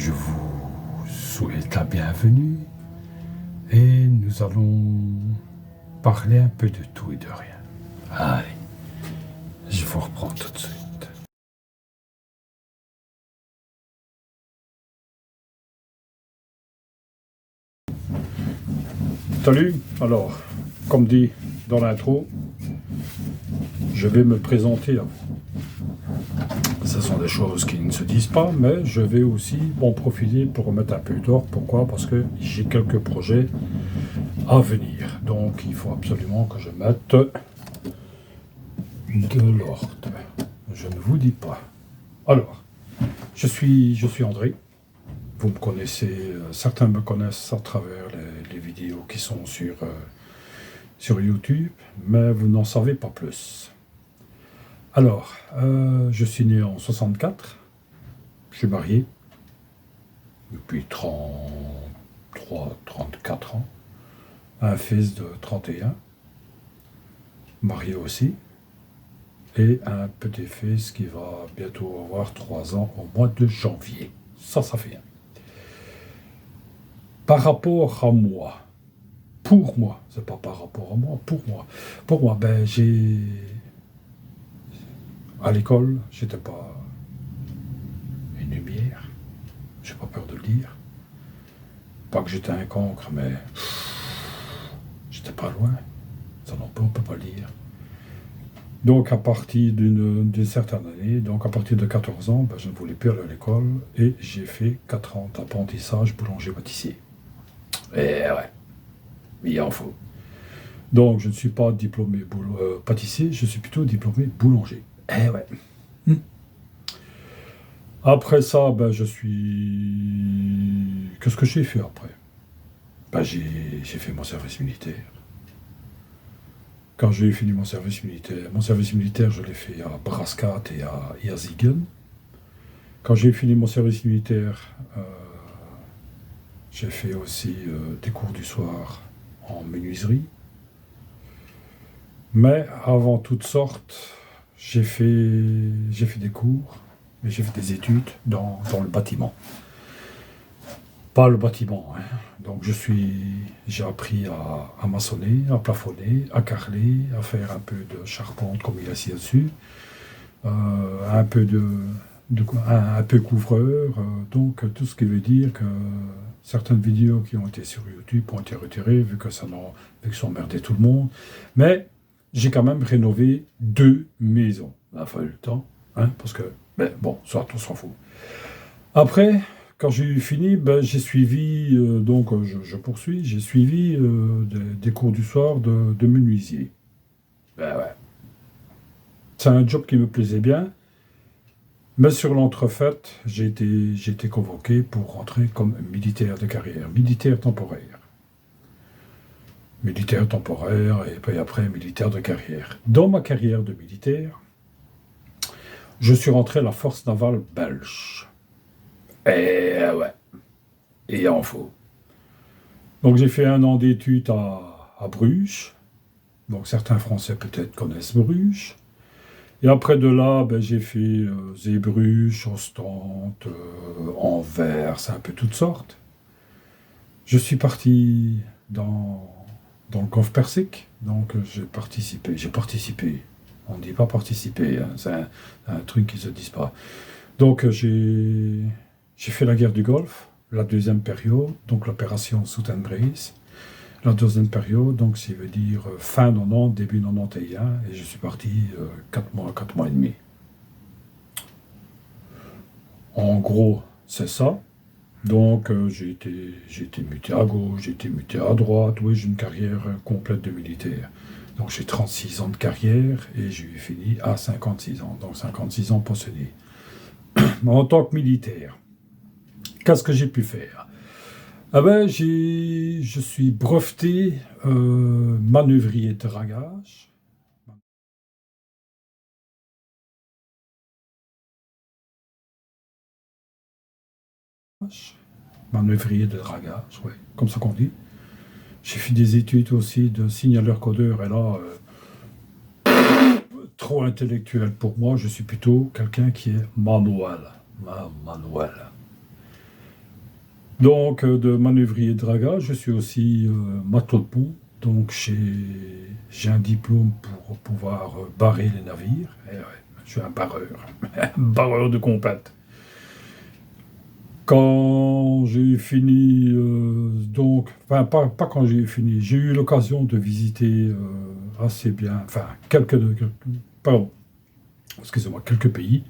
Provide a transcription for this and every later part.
Je vous souhaite la bienvenue et nous allons parler un peu de tout et de rien. Allez, je vous reprends tout de suite. Salut, alors, comme dit dans l'intro, je vais me présenter à vous. Ce sont des choses qui ne se disent pas, mais je vais aussi en profiter pour remettre un peu d'ordre. Pourquoi? Parce que j'ai quelques projets à venir. Donc, il faut absolument que je mette de l'ordre. Je ne vous dis pas. Alors, je suis André. Vous me connaissez, certains me connaissent à travers les vidéos qui sont sur YouTube, mais vous n'en savez pas plus. Alors, je suis né en 64, je suis marié depuis 34 ans, un fils de 31, marié aussi, et un petit-fils qui va bientôt avoir 3 ans au mois de janvier. Ça fait un. Par rapport à moi, pour moi, c'est pas par rapport à moi, pour moi, ben à l'école, j'étais pas une lumière, j'ai pas peur de le dire. Pas que j'étais un cancre, mais j'étais pas loin, ça non plus, on peut pas le dire. Donc à partir d'une certaine année, donc à partir de 14 ans, ben, je ne voulais plus aller à l'école et j'ai fait 4 ans d'apprentissage boulanger-pâtissier. Et ouais, il en faut. Donc je ne suis pas diplômé pâtissier, je suis plutôt diplômé boulanger. Eh ouais. Après ça, ben, qu'est-ce que j'ai fait après? Ben, j'ai fait mon service militaire. Quand j'ai fini mon service militaire, je l'ai fait à Brascat et à Ziegen. Quand j'ai fini mon service militaire, j'ai fait aussi des cours du soir en menuiserie. Mais avant toutes sortes, j'ai fait des cours, mais j'ai fait des études dans le bâtiment. Pas le bâtiment, hein. Donc j'ai appris à maçonner, à plafonner, à carreler, à faire un peu de charpente comme il a ici dessus, un peu un peu couvreur, donc tout ce qui veut dire que certaines vidéos qui ont été sur YouTube ont été retirées vu que ça emmerdait tout le monde. Mais j'ai quand même rénové 2 maisons. Il a fallu le temps, hein, parce que, ben, bon, soit on s'en fout. Après, quand j'ai eu fini, ben, j'ai suivi, je poursuis, j'ai suivi des cours du soir de menuisier. Ben ouais. C'est un job qui me plaisait bien, mais sur l'entrefaite, j'ai été convoqué pour rentrer comme militaire de carrière, militaire temporaire. Militaire temporaire et puis après militaire de carrière. Dans ma carrière de militaire, je suis rentré à la force navale belge. Et ouais, il en faut. Donc j'ai fait 1 an d'études à Bruges. Donc certains Français peut-être connaissent Bruges. Et après de là, ben, j'ai fait Zeebrugge, Ostende, Anvers, un peu toutes sortes. Je suis parti dans le Golfe Persique, donc j'ai participé. On ne dit pas participer, hein, c'est un truc qui ne se dit pas. Donc j'ai fait la guerre du Golfe, la deuxième période, donc l'opération Soutane-Breeze. La deuxième période, donc ça veut dire fin 90, début 91, et je suis parti 4 mois et demi. En gros, c'est ça. Donc j'ai été muté à gauche, j'ai été muté à droite, oui, j'ai une carrière complète de militaire. Donc j'ai 36 ans de carrière et j'ai fini à 56 ans, donc 56 ans pensionné. En tant que militaire, qu'est-ce que j'ai pu faire? Ah ben, je suis breveté manœuvrier de dragage. Manœuvrier de dragage, oui, comme ça qu'on dit. J'ai fait des études aussi de signaleur-codeur, et là, trop intellectuel pour moi, je suis plutôt quelqu'un qui est manuel. Manuel. Donc, de manœuvrier de dragage, je suis aussi matelot de pont. Donc, j'ai un diplôme pour pouvoir barrer les navires. Et ouais, je suis un barreur, un barreur de compète. Quand j'ai fini, donc, enfin, pas quand j'ai fini, j'ai eu l'occasion de visiter assez bien, enfin, pardon, excusez-moi, quelques pays.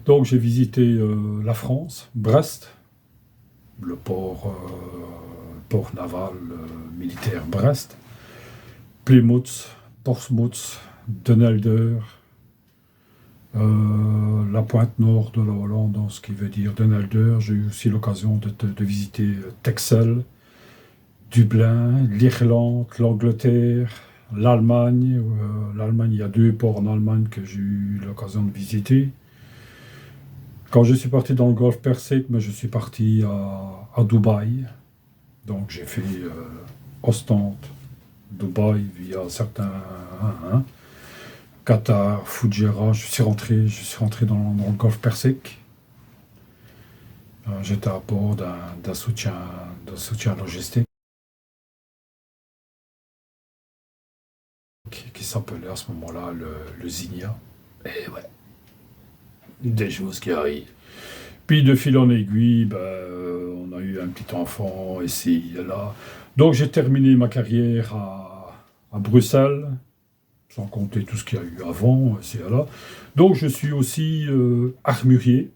Donc, j'ai visité la France, Brest, le port naval militaire Brest, Plymouth, Portsmouth, Den Helder, la pointe nord de la Hollande, ce qui veut dire Den Helder. J'ai eu aussi l'occasion de visiter Texel, Dublin, l'Irlande, l'Angleterre, l'Allemagne. L'Allemagne, il y a 2 ports en Allemagne que j'ai eu l'occasion de visiter. Quand je suis parti dans le golfe Persique, mais je suis parti à Dubaï. Donc j'ai fait Ostende, Dubaï via certains Qatar, Fujairah. Je suis rentré dans le golfe Persique. J'étais à bord d'un soutien logistique qui s'appelait à ce moment-là le Zinia. Et ouais, des choses qui arrivent. Puis de fil en aiguille, ben, on a eu un petit enfant ici et là. Donc j'ai terminé ma carrière à Bruxelles, sans compter tout ce qu'il y a eu avant, ici et là. Donc je suis aussi armurier.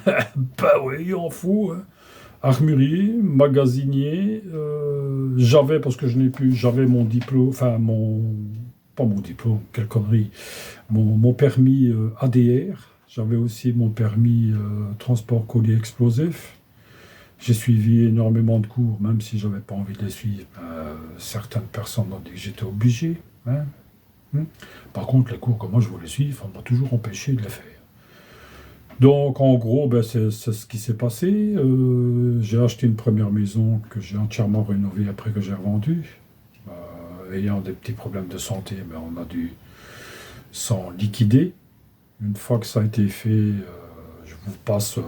Bah oui, il en faut, hein. Armurier, magasinier. J'avais, parce que je n'ai plus, j'avais mon diplôme, enfin pas mon diplôme, quelle connerie, mon permis ADR. J'avais aussi mon permis transport colis explosif. J'ai suivi énormément de cours, même si je n'avais pas envie de les suivre. Certaines personnes ont dit que j'étais obligé, hein. Par contre, les cours que moi je voulais suivre, on m'a toujours empêché de les faire. Donc, en gros, ben, c'est ce qui s'est passé. J'ai acheté une première maison que j'ai entièrement rénovée après que j'ai revendue. Ayant des petits problèmes de santé, ben, on a dû s'en liquider. Une fois que ça a été fait, je vous passe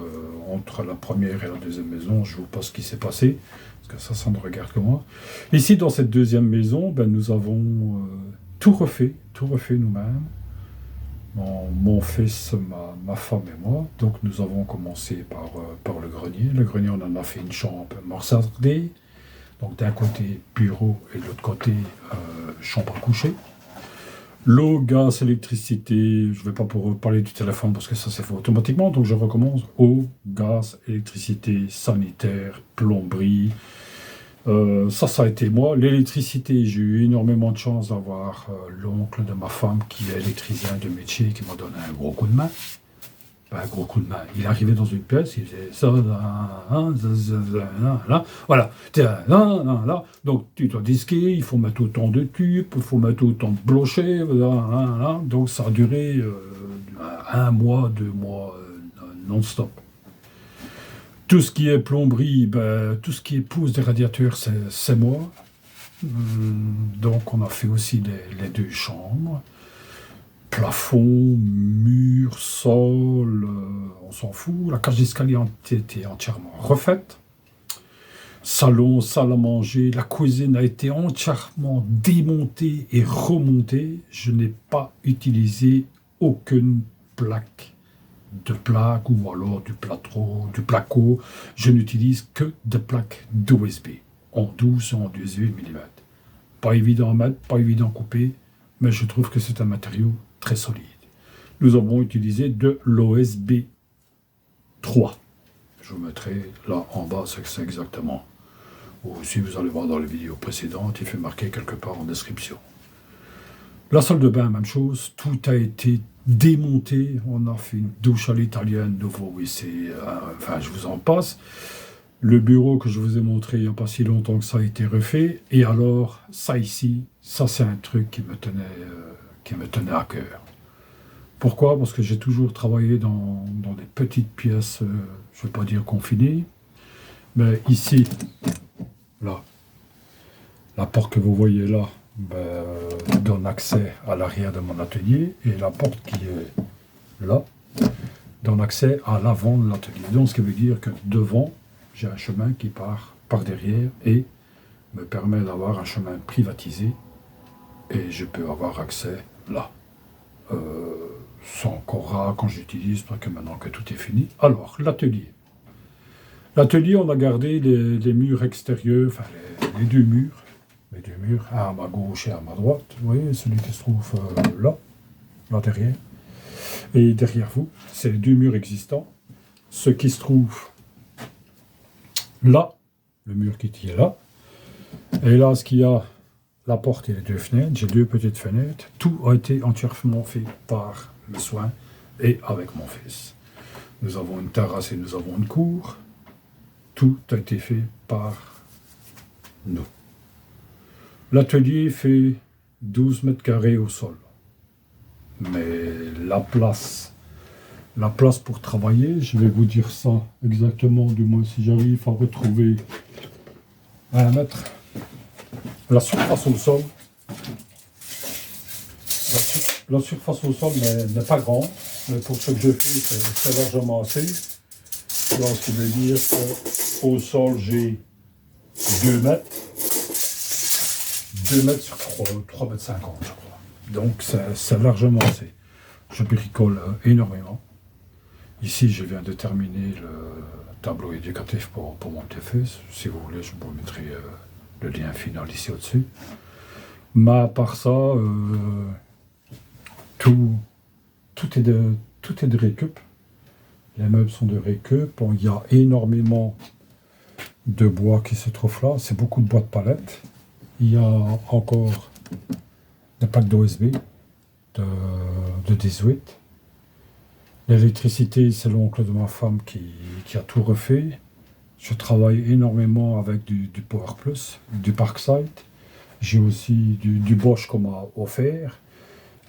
entre la première et la deuxième maison, je vous passe ce qui s'est passé, parce que ça ne regarde que moi. Ici, dans cette deuxième maison, ben, nous avons tout refait nous-mêmes. Mon fils, ma femme et moi. Donc nous avons commencé par le grenier. Le grenier, on en a fait une chambre mansardée. Donc d'un côté bureau et de l'autre côté chambre à coucher. L'eau, gaz, électricité, je ne vais pas pour parler du téléphone parce que ça c'est fait automatiquement. Donc je recommence. Eau, gaz, électricité, sanitaire, plomberie. Ça a été moi. L'électricité, j'ai eu énormément de chance d'avoir l'oncle de ma femme qui est électricien de métier qui m'a donné un gros coup de main. Un gros coup de main. Il arrivait dans une pièce, il faisait ça, là, voilà. Là. Donc tu dois disquer, il faut mettre autant de tubes, il faut mettre autant de blochers, là. Donc ça a duré 1 mois, 2 mois, non-stop. Tout ce qui est plomberie, ben, tout ce qui est pousse des radiateurs, c'est moi. Donc on a fait aussi les 2 chambres. Plafond, mur, sol, on s'en fout. La cage d'escalier a été entièrement refaite. Salon, salle à manger, la cuisine a été entièrement démontée et remontée. Je n'ai pas utilisé aucune plaque ou alors du placo. Je n'utilise que des plaques d'OSB en 12 et en 18 mm. Pas évident à mettre, pas évident à couper, mais je trouve que c'est un matériau très solide. Nous avons utilisé de l'OSB 3. Je vous mettrai là en bas ce que c'est exactement. Ou si vous allez voir dans les vidéos précédentes, il fait marquer quelque part en description. La salle de bain, même chose, tout a été démonté. On a fait une douche à l'italienne, nouveau WC, enfin je vous en passe. Le bureau que je vous ai montré il n'y a pas si longtemps que ça a été refait. Et alors, ça ici, ça c'est un truc qui me tenait à cœur. Pourquoi? Parce que j'ai toujours travaillé dans des petites pièces, je ne vais pas dire confinées, mais ici, là, la porte que vous voyez là, ben, donne accès à l'arrière de mon atelier, et la porte qui est là donne accès à l'avant de l'atelier. Donc ce qui veut dire que devant, j'ai un chemin qui part par derrière et me permet d'avoir un chemin privatisé et je peux avoir accès là. C'est encore rare quand j'utilise, parce que maintenant que tout est fini. Alors, l'atelier. L'atelier, on a gardé les murs extérieurs, enfin les deux murs. Les deux murs, un à ma gauche et à ma droite. Vous voyez, celui qui se trouve là derrière. Et derrière vous, c'est les deux murs existants. Ce qui se trouve là, le mur qui est là. Et là, ce qu'il y a, la porte et les deux fenêtres, j'ai deux petites fenêtres. Tout a été entièrement fait par le soin et avec mon fils. Nous avons une terrasse et nous avons une cour. Tout a été fait par nous. L'atelier fait 12 mètres carrés au sol. Mais la place pour travailler, je vais vous dire ça exactement, du moins si j'arrive à retrouver 1 mètre. La surface au sol, la surface au sol n'est pas grande, mais pour ce que je fais, c'est largement assez. Donc, ce qui veut dire qu'au sol, j'ai 2 mètres. 2 mètres sur 3 mètres 50, je crois. Donc, c'est largement assez. Je bricole énormément. Ici, je viens de terminer le tableau éducatif pour mon petit-fils. Si vous voulez, je vous mettrai le lien final ici au-dessus. Mais à part ça, tout est de récup. Les meubles sont de récup. Bon, il y a énormément de bois qui se trouve là. C'est beaucoup de bois de palette. Il y a encore des packs d'OSB de 18. L'électricité, c'est l'oncle de ma femme qui a tout refait. Je travaille énormément avec du Power Plus, du Parkside. J'ai aussi du Bosch qu'on m'a offert,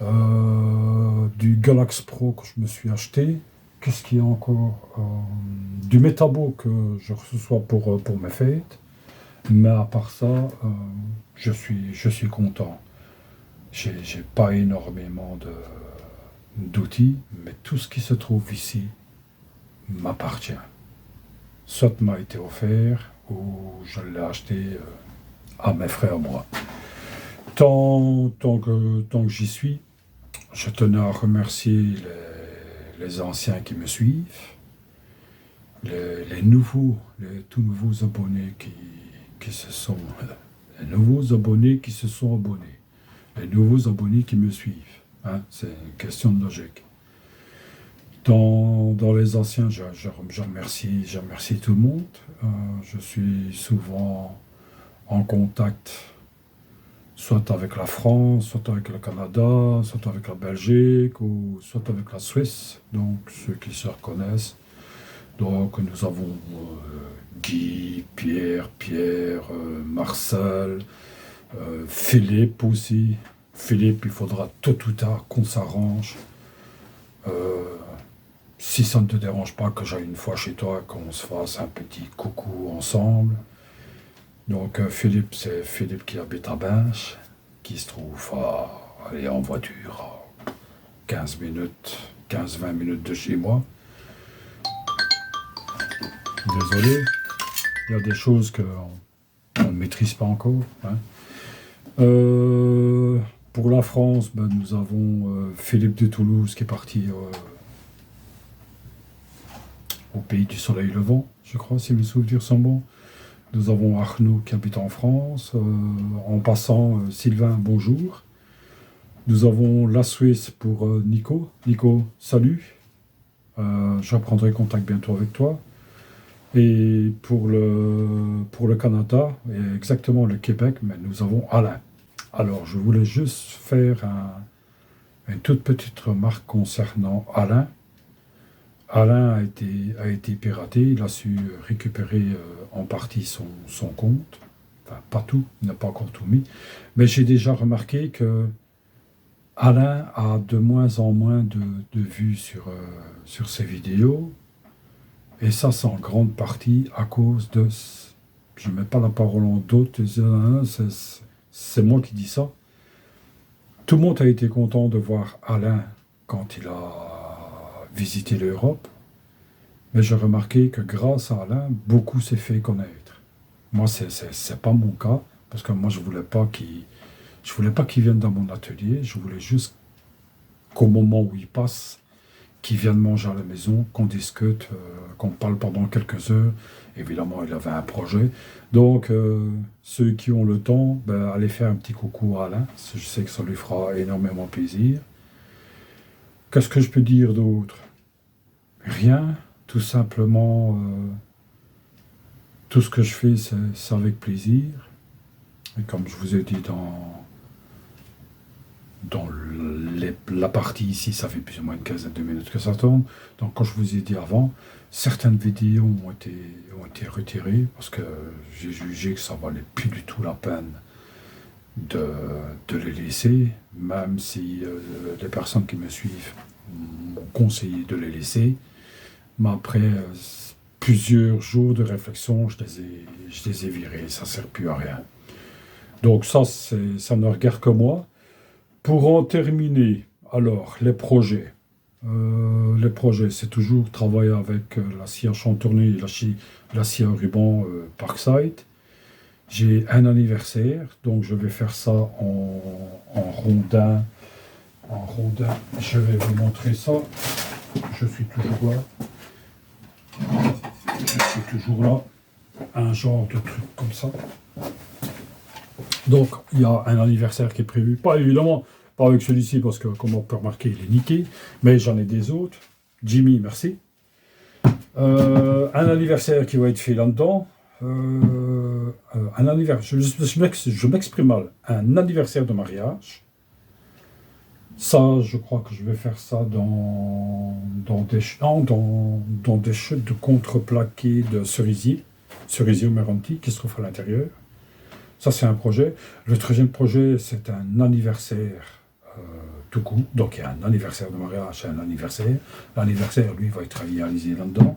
du Galax Pro que je me suis acheté. Qu'est-ce qu'il y a encore? Du Metabo que je reçois pour mes fêtes. Mais à part ça, je suis content. J'ai pas énormément d'outils, mais tout ce qui se trouve ici m'appartient. Soit m'a été offert, ou je l'ai acheté à mes frères, moi. Tant que j'y suis, je tenais à remercier les anciens qui me suivent, les tout nouveaux abonnés qui se sont abonnés, les nouveaux abonnés qui me suivent. Hein, c'est une question de logique. Dans les anciens, je remercie tout le monde. Je suis souvent en contact, soit avec la France, soit avec le Canada, soit avec la Belgique, ou soit avec la Suisse, donc ceux qui se reconnaissent. Donc nous avons Guy, Pierre, Marcel, Philippe aussi. Philippe, il faudra tôt ou tard qu'on s'arrange. Si ça ne te dérange pas que j'aille une fois chez toi, qu'on se fasse un petit coucou ensemble. Donc Philippe, c'est Philippe qui habite à Binche, qui se trouve aller en voiture à 15-20 minutes de chez moi. Désolé, il y a des choses qu'on ne maîtrise pas encore. Hein. Pour la France, nous avons Philippe de Toulouse qui est parti au pays du soleil levant, je crois, si mes souvenirs sont bons. Nous avons Arnaud qui habite en France. En passant, Sylvain, bonjour. Nous avons la Suisse pour Nico. Nico, salut. Je reprendrai contact bientôt avec toi. Et pour le Canada, et exactement le Québec, mais nous avons Alain. Alors, je voulais juste faire une toute petite remarque concernant Alain. Alain a été piraté, il a su récupérer en partie son compte. Enfin, pas tout, il n'a pas encore tout mis. Mais j'ai déjà remarqué que Alain a de moins en moins de vues sur ses vidéos. Et ça, c'est en grande partie à cause de... Je ne mets pas la parole en doute, c'est moi qui dis ça. Tout le monde a été content de voir Alain quand il a visité l'Europe. Mais j'ai remarqué que grâce à Alain, beaucoup s'est fait connaître. Moi, c'est pas mon cas, parce que moi, je voulais pas qu'il vienne dans mon atelier, je voulais juste qu'au moment où il passe, qu'il vienne manger à la maison, qu'on discute, qu'on parle pendant quelques heures. Évidemment, il avait un projet. Donc, ceux qui ont le temps, ben, allez faire un petit coucou à Alain. Je sais que ça lui fera énormément plaisir. Qu'est-ce que je peux dire d'autre? Rien. Tout simplement, tout ce que je fais, c'est avec plaisir. Et comme je vous ai dit dans la partie ici, ça fait plus ou moins une quinzaine de minutes que ça tourne. Donc, comme je vous ai dit avant, certaines vidéos ont été retirées parce que j'ai jugé que ça valait plus du tout la peine de les laisser, même si les personnes qui me suivent m'ont conseillé de les laisser. Mais après plusieurs jours de réflexion, je les ai virés, ça ne sert plus à rien. Donc ça ne regarde que moi. Pour en terminer, alors, les projets. Les projets, c'est toujours travailler avec la scie chantournée et la scie à ruban Parkside. J'ai un anniversaire, donc je vais faire ça en rondin. En rondin, je vais vous montrer ça. Je suis toujours là. Je suis toujours là. Un genre de truc comme ça. Donc, il y a un anniversaire qui est prévu. Pas évidemment, pas avec celui-ci, parce que, comme on peut remarquer, il est niqué. Mais j'en ai des autres. Jimmy, merci. Un anniversaire qui va être fait là-dedans. Un anniversaire, je m'exprime mal. Un anniversaire de mariage. Ça, je crois que je vais faire ça dans des chutes de contreplaqué de cerisier au Meranti, qui se trouve à l'intérieur. Ça, c'est un projet. Le troisième projet, c'est un anniversaire tout court. Donc, il y a un anniversaire de mariage et un anniversaire. L'anniversaire, lui, va être réalisé là-dedans.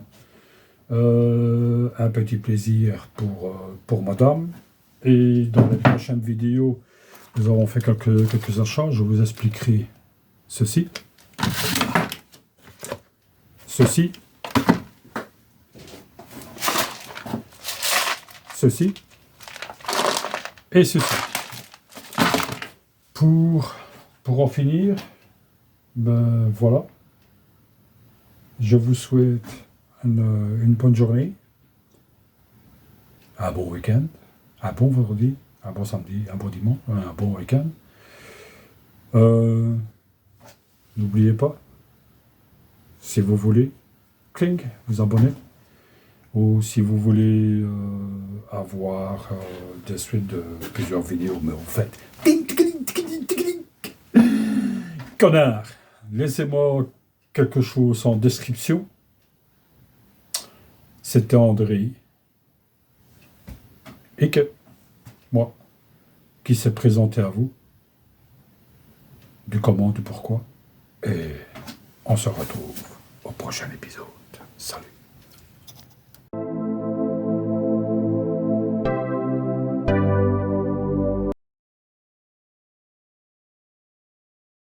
Un petit plaisir pour madame. Et dans les prochaines vidéos, nous avons fait quelques achats. Je vous expliquerai ceci. Ceci. Ceci. Et ceci. Pour en finir, ben voilà. Je vous souhaite une bonne journée, un bon week-end, un bon vendredi, un bon samedi, un bon dimanche, un bon week-end. N'oubliez pas, si vous voulez, cling, vous abonner. Ou si vous voulez avoir des suites de plusieurs vidéos, mais vous faites connard, laissez-moi quelque chose en description. C'était André. Et que moi, qui s'est présenté à vous, du comment, du pourquoi. Et on se retrouve au prochain épisode. Salut.